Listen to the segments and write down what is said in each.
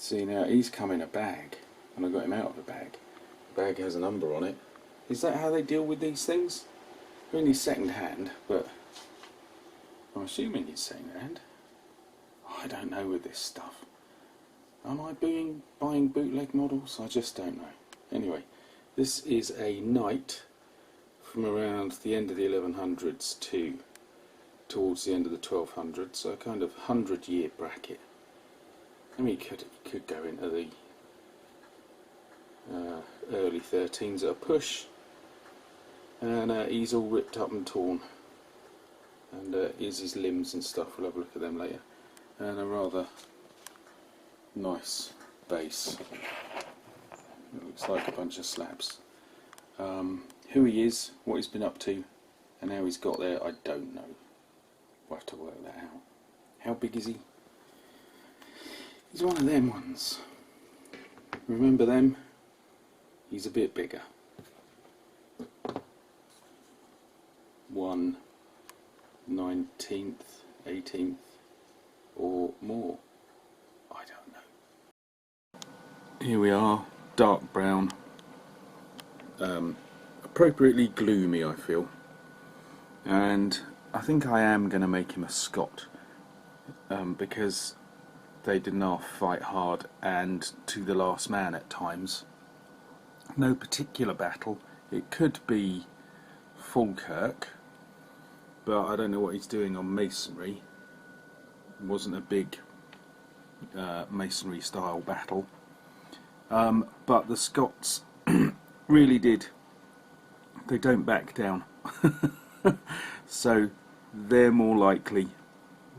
See, now he's come in a bag, and I got him out of a bag. The bag has a number on it. Is that how they deal with these things? I mean, he's second hand, but I'm assuming he's second hand. I don't know with this stuff. Am I buying bootleg models? I just don't know. Anyway, this is a knight from around the end of the 1100s to towards the end of the 1200s, so a kind of 100-year bracket. I mean, he could go into the early 13s at a push, and he's all ripped up and torn, and here's his limbs and stuff. We'll have a look at them later, and a rather nice base. It looks like a bunch of slabs. Who he is, what he's been up to, and how he's got there, I don't know. We'll have to work that out. How big is he? He's one of them ones. Remember them? He's a bit bigger. 1/19th, 18th, or more. I don't know. Here we are, dark brown. Appropriately gloomy, I feel. And I think I am going to make him a Scot, because they did not fight hard and to the last man at times. No particular battle. It could be Falkirk, but I don't know what he's doing on masonry. It wasn't a big masonry style battle. But the Scots really did. They don't back down. So they're more likely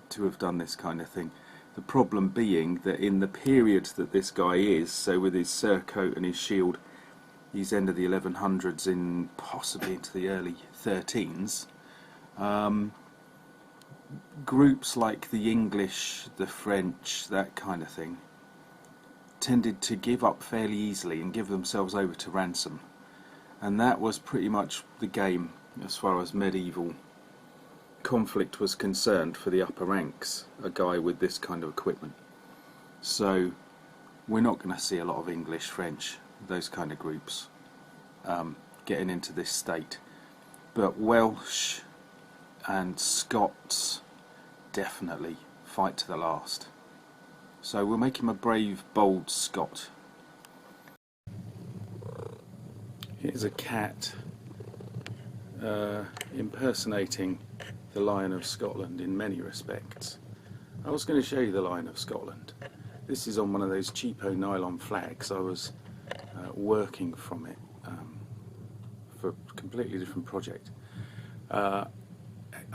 to have done this kind of thing. The problem being that in the period that this guy is, so with his surcoat and his shield, he's end of the 1100s in possibly into the early 13s. Groups like the English, the French, that kind of thing, tended to give up fairly easily and give themselves over to ransom. And that was pretty much the game as far as medieval conflict was concerned for the upper ranks, a guy with this kind of equipment. So we're not going to see a lot of English, French, those kind of groups getting into this state. But Welsh and Scots definitely fight to the last. So we'll make him a brave, bold Scot. Here's a cat impersonating the Lion of Scotland in many respects. I was going to show you the Lion of Scotland. This is on one of those cheapo nylon flags. I was working from it for a completely different project. I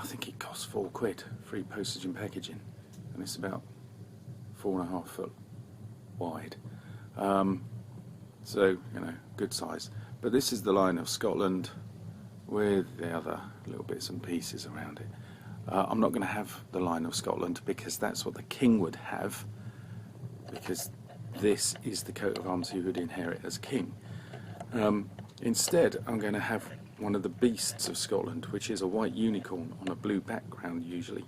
think it costs £4, free postage and packaging, and it's about 4.5 foot wide. So, you know, good size. But this is the Lion of Scotland with the other little bits and pieces around it. I'm not going to have the Lion of Scotland because that's what the king would have, because this is the coat of arms he would inherit as king. Instead, I'm going to have one of the beasts of Scotland, which is a white unicorn on a blue background usually,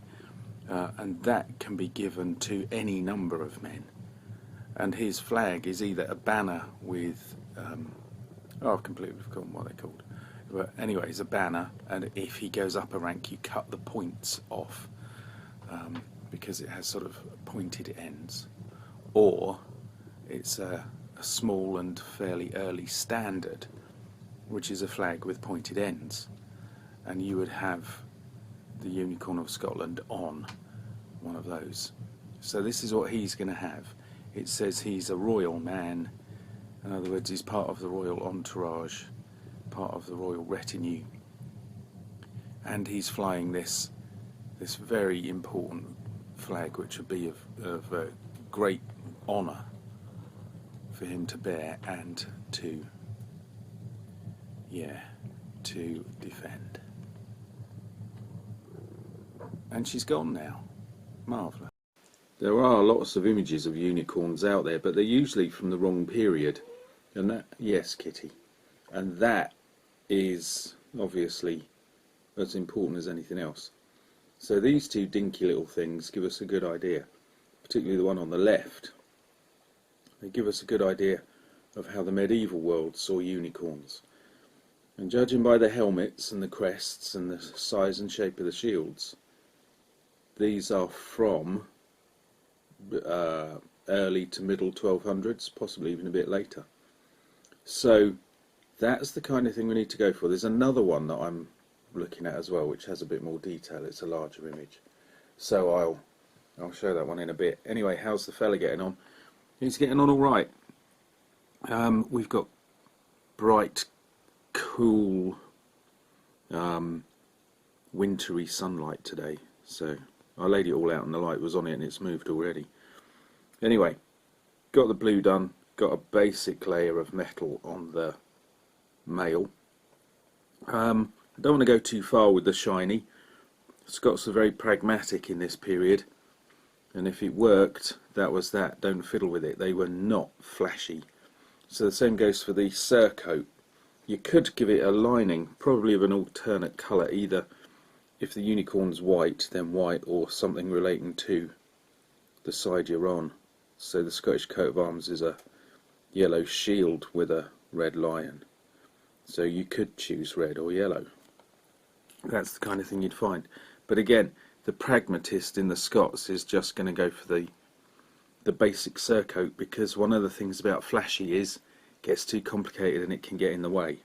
and that can be given to any number of men. And his flag is either a banner with, I've completely forgotten what they're called. But anyway, it's a banner, and if he goes up a rank, you cut the points off because it has sort of pointed ends. Or it's a small and fairly early standard, which is a flag with pointed ends, and you would have the Unicorn of Scotland on one of those. So this is what he's going to have. It says he's a royal man. In other words, he's part of the royal entourage, part of the royal retinue, and he's flying this very important flag, which would be of great honour for him to bear and to defend. And she's gone now. Marvellous. There are lots of images of unicorns out there, but they're usually from the wrong period. And that, yes, Kitty, and that is obviously as important as anything else. So these two dinky little things give us a good idea, particularly the one on the left. They give us a good idea of how the medieval world saw unicorns. And judging by the helmets and the crests and the size and shape of the shields, these are from early to middle 1200s, possibly even a bit later. So that's the kind of thing we need to go for. There's another one that I'm looking at as well, which has a bit more detail. It's a larger image. So I'll show that one in a bit. Anyway, how's the fella getting on? He's getting on all right. We've got bright, cool, wintry sunlight today. So I laid it all out and the light was on it and it's moved already. Anyway, got the blue done. Got a basic layer of metal on the mail. I don't want to go too far with the shiny. Scots are very pragmatic in this period, and if it worked, that was that. Don't fiddle with it. They were not flashy. So the same goes for the surcoat. You could give it a lining, probably of an alternate colour, either if the unicorn's white, then white, or something relating to the side you're on. So the Scottish coat of arms is a yellow shield with a red lion. So you could choose red or yellow. That's the kind of thing you'd find. But again, the pragmatist in the Scots is just going to go for the basic surcoat, because one of the things about flashy is it gets too complicated and it can get in the way.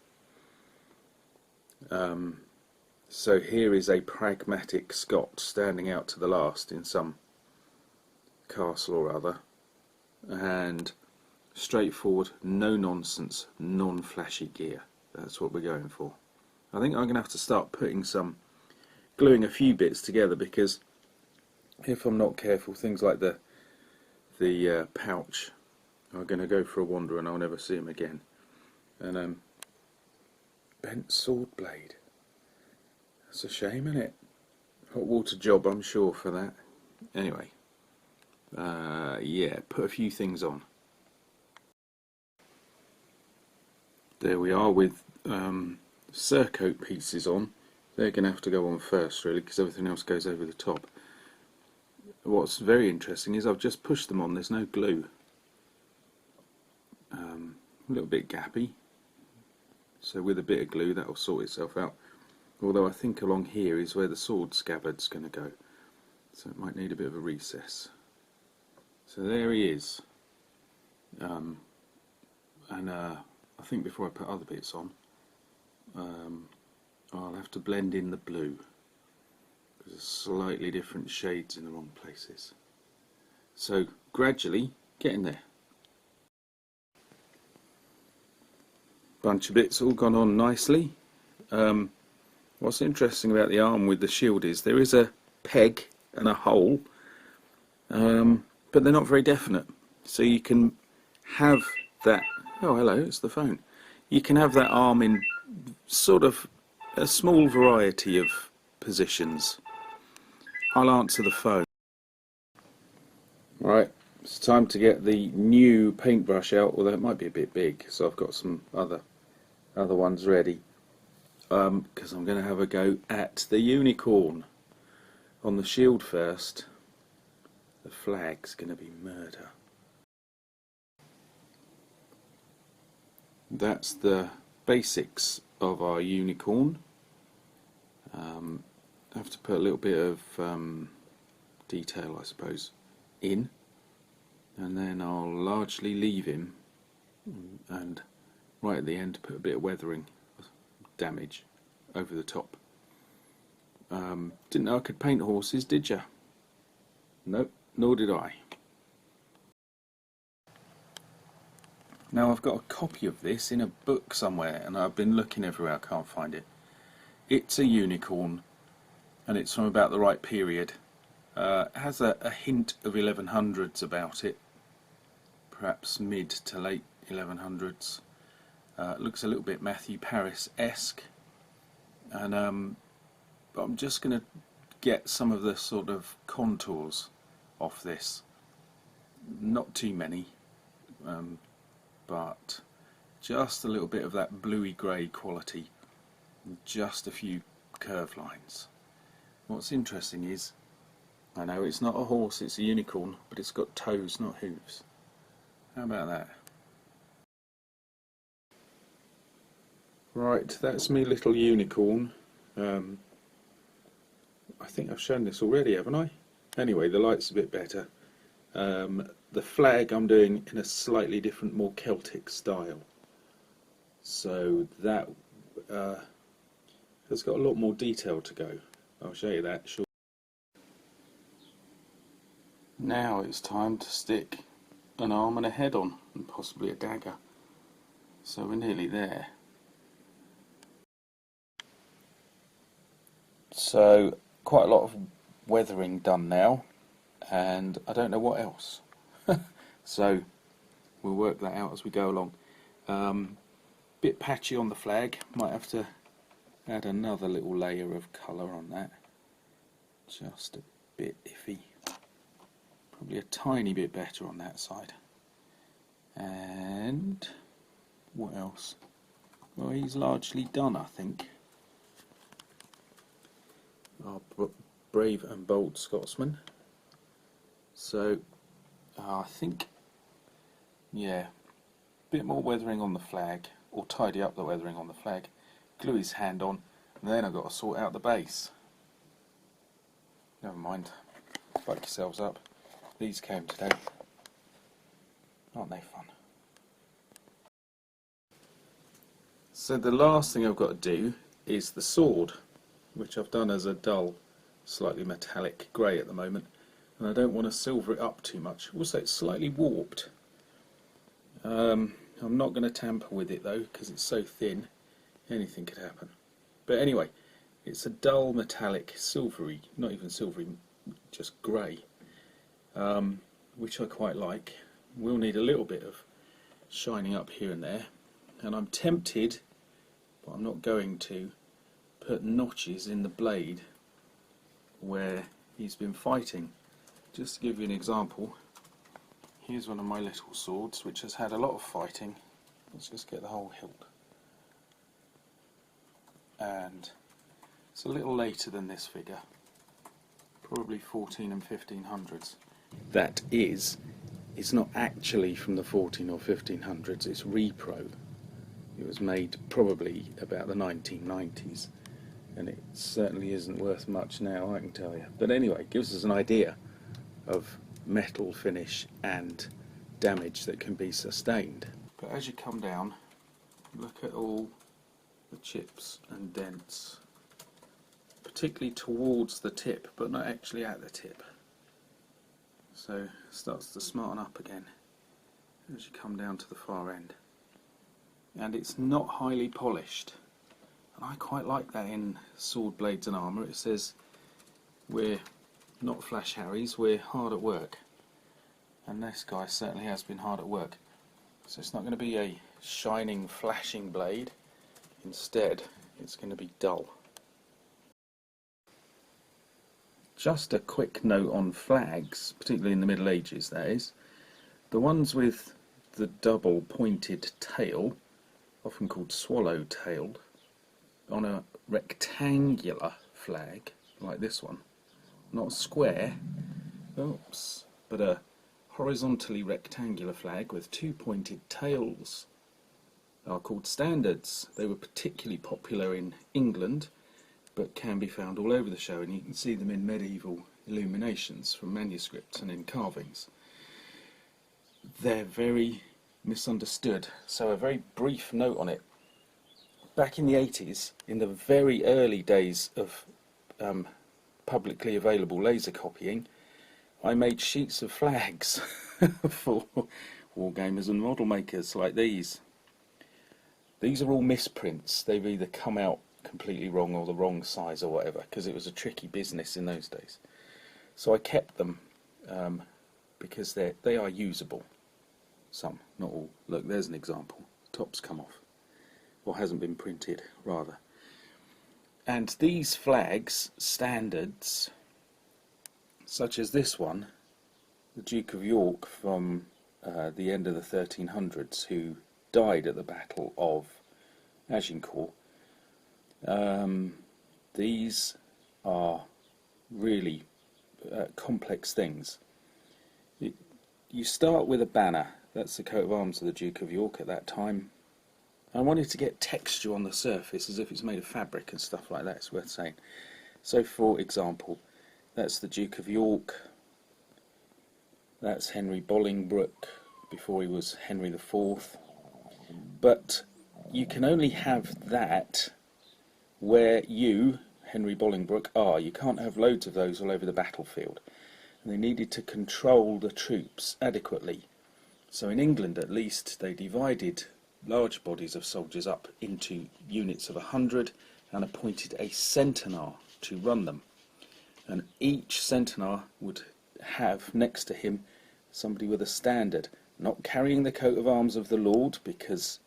So here is a pragmatic Scot standing out to the last in some castle or other, and straightforward, no nonsense, non-flashy gear. That's what we're going for. I think I'm going to have to start gluing a few bits together, because if I'm not careful, things like the pouch are going to go for a wander and I'll never see them again. And bent sword blade. That's a shame, isn't it? Hot water job, I'm sure, for that. Anyway, yeah, put a few things on. There we are with surcoat pieces on. They're going to have to go on first, really, because everything else goes over the top. What's very interesting is I've just pushed them on. There's no glue. A little bit gappy. So with a bit of glue, that will sort itself out. Although I think along here is where the sword scabbard's going to go. So it might need a bit of a recess. So there he is. I think before I put other bits on, I'll have to blend in the blue, because there's slightly different shades in the wrong places. So gradually getting there. Bunch of bits all gone on nicely. What's interesting about the arm with the shield is there is a peg and a hole, but they're not very definite. So you can have that. Oh, hello, it's the phone. You can have that arm in sort of a small variety of positions. I'll answer the phone. Right, it's time to get the new paintbrush out, although it might be a bit big, so I've got some other ones ready. Because I'm going to have a go at the unicorn. On the shield first. The flag's going to be murder. That's the basics of our unicorn. I have to put a little bit of detail, I suppose, in, and then I'll largely leave him, and right at the end put a bit of weathering damage over the top. Didn't know I could paint horses, did ya? Nope, nor did I. Now I've got a copy of this in a book somewhere, and I've been looking everywhere, I can't find it. It's a unicorn, and it's from about the right period. It has a hint of 1100s about it, perhaps mid to late 1100s. Looks a little bit Matthew Paris-esque, and I'm just going to get some of the sort of contours off this. Not too many, but just a little bit of that bluey grey quality, just a few curve lines. What's interesting is, I know it's not a horse, it's a unicorn, but it's got toes, not hooves. How about that? Right, that's me little unicorn. I think I've shown this already, haven't I? Anyway, the light's a bit better. The flag I'm doing in a slightly different, more Celtic style. So that has got a lot more detail to go. I'll show you that shortly. Now it's time to stick an arm and a head on, and possibly a dagger. So we're nearly there. So quite a lot of weathering done now, and I don't know what else. So we'll work that out as we go along. Bit patchy on the flag, might have to add another little layer of colour on that. Just a bit iffy. Probably a tiny bit better on that side. And what else? Well, he's largely done, I think. Our brave and bold Scotsman. So I think, yeah, a bit more weathering on the flag, or tidy up the weathering on the flag, glue his hand on, and then I've got to sort out the base. Never mind, fuck yourselves up. These came today. Aren't they fun? So the last thing I've got to do is the sword, which I've done as a dull, slightly metallic grey at the moment, and I don't want to silver it up too much. Also, it's slightly warped. I'm not going to tamper with it though, because it's so thin, anything could happen. But anyway, it's a dull metallic, silvery, not even silvery, just grey, which I quite like. We'll need a little bit of shining up here and there, and I'm tempted, but I'm not going to, put notches in the blade where he's been fighting. Just to give you an example, here's one of my little swords which has had a lot of fighting. Let's just get the whole hilt. And it's a little later than this figure, probably 14 and 1500s. That is, it's not actually from the 14 or 1500s, it's repro. It was made probably about the 1990s, and it certainly isn't worth much now, I can tell you. But anyway, it gives us an idea of metal finish and damage that can be sustained. But as you come down, look at all the chips and dents, particularly towards the tip, but not actually at the tip. So it starts to smarten up again as you come down to the far end. And it's not highly polished. And I quite like that in Sword, Blades and Armour. It says we're not flash Harrys, we're hard at work. And this guy certainly has been hard at work. So it's not going to be a shining, flashing blade. Instead, it's going to be dull. Just a quick note on flags, particularly in the Middle Ages that is. The ones with the double pointed tail, often called swallow-tailed, on a rectangular flag, like this one, not square, oops, but a horizontally rectangular flag with two pointed tails, are called standards. They were particularly popular in England, but can be found all over the show, and you can see them in medieval illuminations from manuscripts and in carvings. They're very misunderstood, so a very brief note on it. Back in the 80s, in the very early days of publicly available laser copying, I made sheets of flags for wargamers and model makers like these. These are all misprints. They've either come out completely wrong or the wrong size or whatever, because it was a tricky business in those days. So I kept them because they are usable. Some, not all. Look, there's an example. Top's come off, or hasn't been printed, rather. And these flags, standards, such as this one, the Duke of York from the end of the 1300s, who died at the Battle of Agincourt, these are really complex things. You start with a banner That's the coat of arms of the Duke of York at that time. I wanted to get texture on the surface as if it's made of fabric and stuff like that, it's worth saying. So for example, that's the Duke of York, that's Henry Bolingbroke before he was Henry IV, but you can only have that where you, Henry Bolingbroke, are. You can't have loads of those all over the battlefield. And they needed to control the troops adequately. So in England at least they divided large bodies of soldiers up into units of 100 and appointed a centenar to run them. And each centenar would have next to him somebody with a standard, not carrying the coat of arms of the Lord, because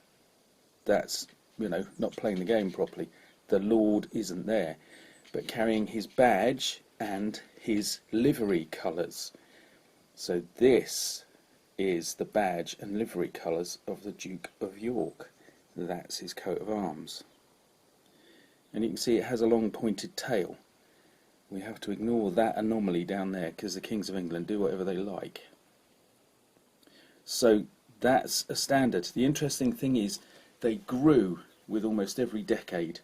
that's, not playing the game properly. The Lord isn't there, but carrying his badge and his livery colours. So this is the badge and livery colours of the Duke of York. That's his coat of arms. And you can see it has a long pointed tail. We have to ignore that anomaly down there because the Kings of England do whatever they like. So that's a standard. The interesting thing is they grew with almost every decade.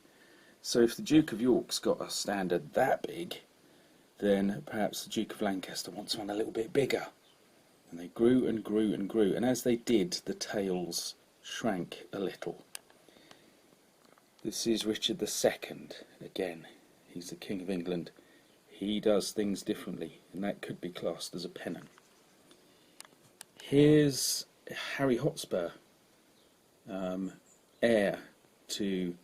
So if the Duke of York's got a standard that big, then perhaps the Duke of Lancaster wants one a little bit bigger. And they grew and grew and grew, and as they did, the tails shrank a little. This is Richard II. Again, he's the King of England. He does things differently, and that could be classed as a pennon. Here's Harry Hotspur, heir to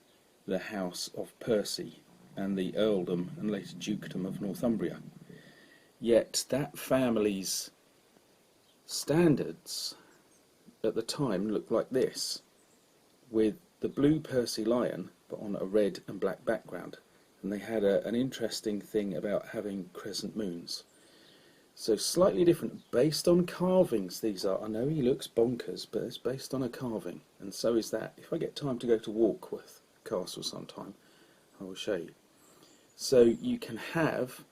the House of Percy and the earldom and later dukedom of Northumbria. Yet that family's standards at the time looked like this, with the blue Percy lion but on a red and black background, and they had an interesting thing about having crescent moons. So slightly different, based on carvings these are. I know he looks bonkers, but it's based on a carving, and so is that. If I get time to go to Warkworth Castle sometime, I will show you. So you can have,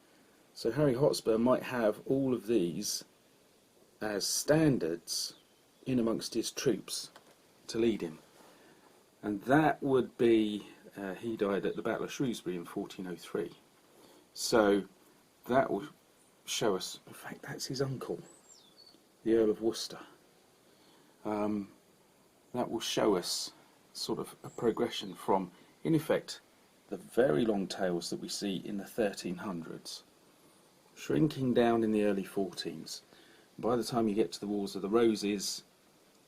so Harry Hotspur might have all of these as standards in amongst his troops to lead him. And that would be, he died at the Battle of Shrewsbury in 1403. So that will show us, in fact that's his uncle, the Earl of Worcester. That will show us sort of a progression from, in effect, the very long tails that we see in the 1300s, shrinking down in the early 14s. By the time you get to the Wars of the Roses,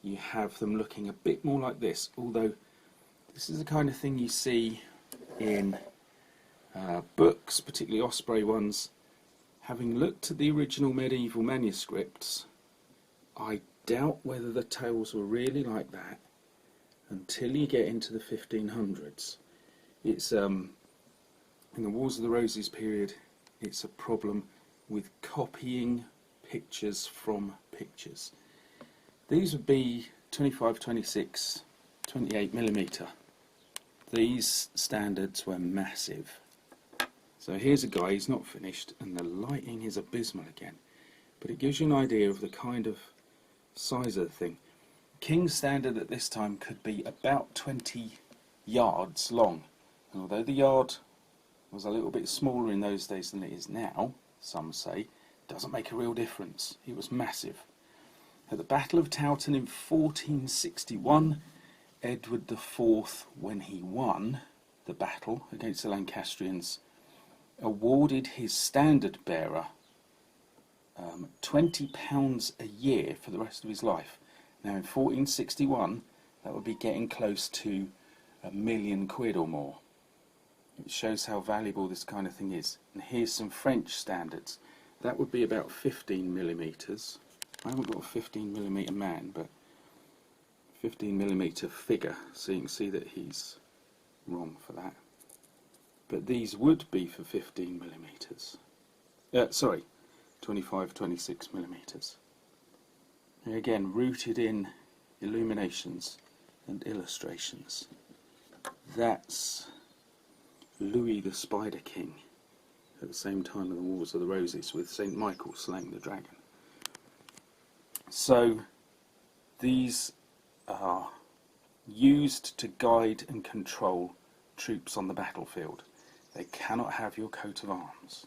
you have them looking a bit more like this, although this is the kind of thing you see in books, particularly Osprey ones. Having looked at the original medieval manuscripts, I doubt whether the tails were really like that until you get into the 1500s. It's in the Wars of the Roses period, it's a problem with copying pictures from pictures. These would be 25, 26, 28mm. These standards were massive. So here's a guy, he's not finished, and the lighting is abysmal again. But it gives you an idea of the kind of size of the thing. King's standard at this time could be about 20 yards long. And although the yard was a little bit smaller in those days than it is now, some say, it doesn't make a real difference. It was massive. At the Battle of Towton in 1461, Edward IV, when he won the battle against the Lancastrians, awarded his standard bearer £20 a year for the rest of his life. Now in 1461 that would be getting close to £1 million or more. It shows how valuable this kind of thing is. And here's some French standards. That would be about 15mm. I haven't got a 15mm man, but 15mm figure, so you can see that he's wrong for that. But these would be for 15mm. Sorry, 25, 26mm. Again, rooted in illuminations and illustrations. That's Louis the Spider King at the same time of the Wars of the Roses, with St. Michael slaying the dragon. So These are used to guide and control troops on the battlefield. They cannot have your coat of arms.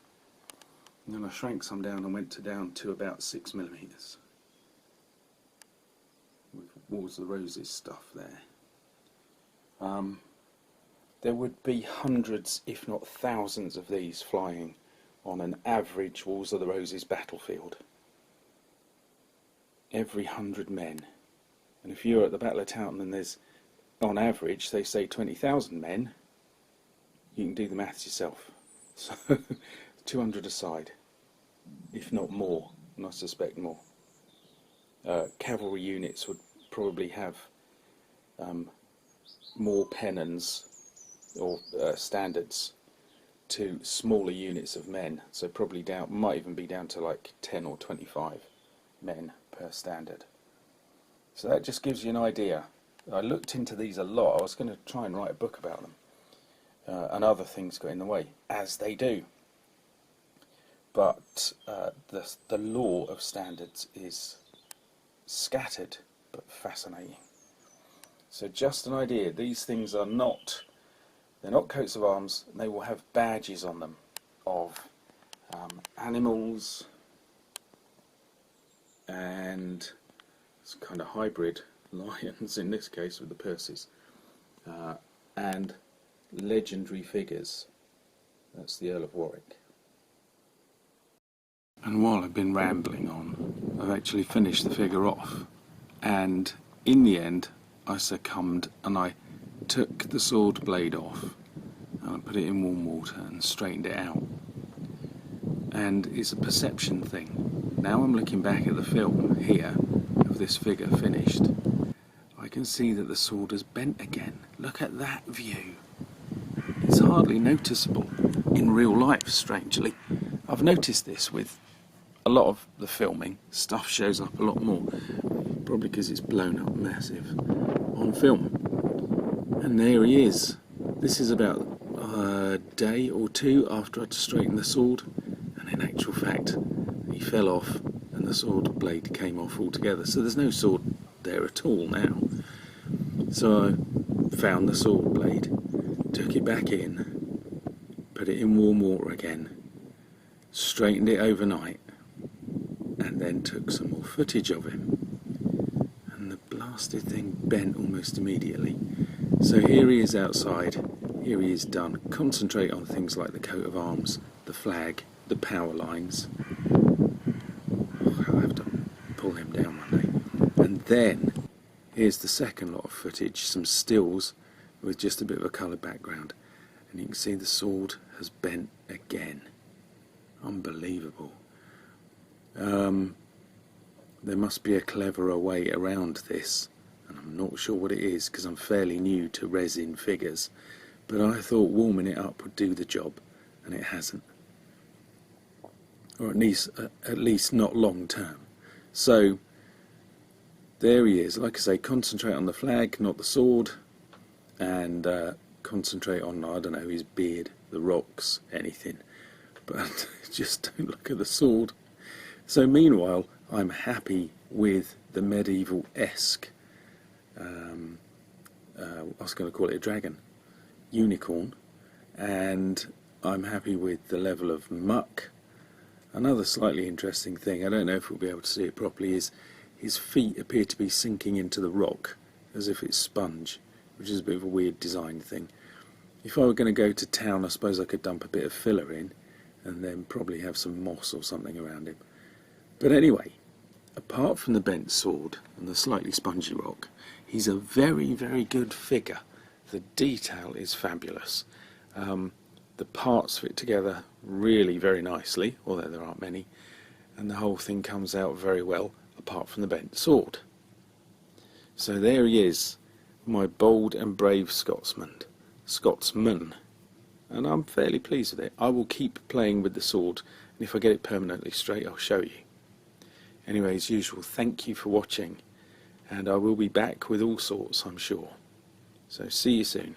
And then I shrank some down and went down to about 6mm. With Wars of the Roses stuff there. There would be hundreds, if not thousands, of these flying on an average Wars of the Roses battlefield. Every 100 men. And if you're at the Battle of Taunton and there's, on average, they say 20,000 men, you can do the maths yourself. So 200 a side, if not more, and I suspect more. Cavalry units would probably have more pennons or standards to smaller units of men, so probably down, might even be down to like 10 or 25 men per standard. So that just gives you an idea. I looked into these a lot. I was going to try and write a book about them, and other things got in the way, as they do. But the law of standards is scattered but fascinating. So just an idea. These things are not, they're not coats of arms. They will have badges on them of animals and it's kind of hybrid lions in this case with the Percies, and legendary figures. That's the Earl of Warwick. And while I've been rambling on, I've actually finished the figure off, and in the end I succumbed and I took the sword blade off and I put it in warm water and straightened it out. And it's a perception thing. Now I'm looking back at the film here of this figure finished, I can see that the sword has bent again. Look at that view. It's hardly noticeable in real life, strangely. I've noticed this with a lot of the filming. Stuff shows up a lot more, probably because it's blown up massive on film. And there he is. This is about a day or two after I'd straightened the sword, and in actual fact he fell off and the sword blade came off altogether. So there's no sword there at all now. So I found the sword blade, took it back in, put it in warm water again, straightened it overnight, and then took some more footage of him. And the blasted thing bent almost immediately. So here he is outside, here he is done. Concentrate on things like the coat of arms, the flag, the power lines. I'll have to pull him down one day. And then here's the second lot of footage, some stills with just a bit of a coloured background. And you can see the sword has bent again. Unbelievable. There must be a cleverer way around this, and I'm not sure what it is because I'm fairly new to resin figures, but I thought warming it up would do the job, and it hasn't, or at least not long term. So there he is. Like I say, concentrate on the flag, not the sword, and concentrate on, I don't know, his beard, the rocks, anything, but just don't look at the sword. So meanwhile, I'm happy with the medieval-esque, I was going to call it a dragon, unicorn, and I'm happy with the level of muck. Another slightly interesting thing, I don't know if we'll be able to see it properly, is his feet appear to be sinking into the rock as if it's sponge, which is a bit of a weird design thing. If I were going to go to town, I suppose I could dump a bit of filler in and then probably have some moss or something around him. But anyway, apart from the bent sword and the slightly spongy rock, he's a very, very good figure. The detail is fabulous. The parts fit together really very nicely, although there aren't many, and the whole thing comes out very well, apart from the bent sword. So there he is, my bold and brave Scotsman, and I'm fairly pleased with it. I will keep playing with the sword, and if I get it permanently straight, I'll show you. Anyway, as usual, thank you for watching, and I will be back with all sorts, I'm sure. So see you soon.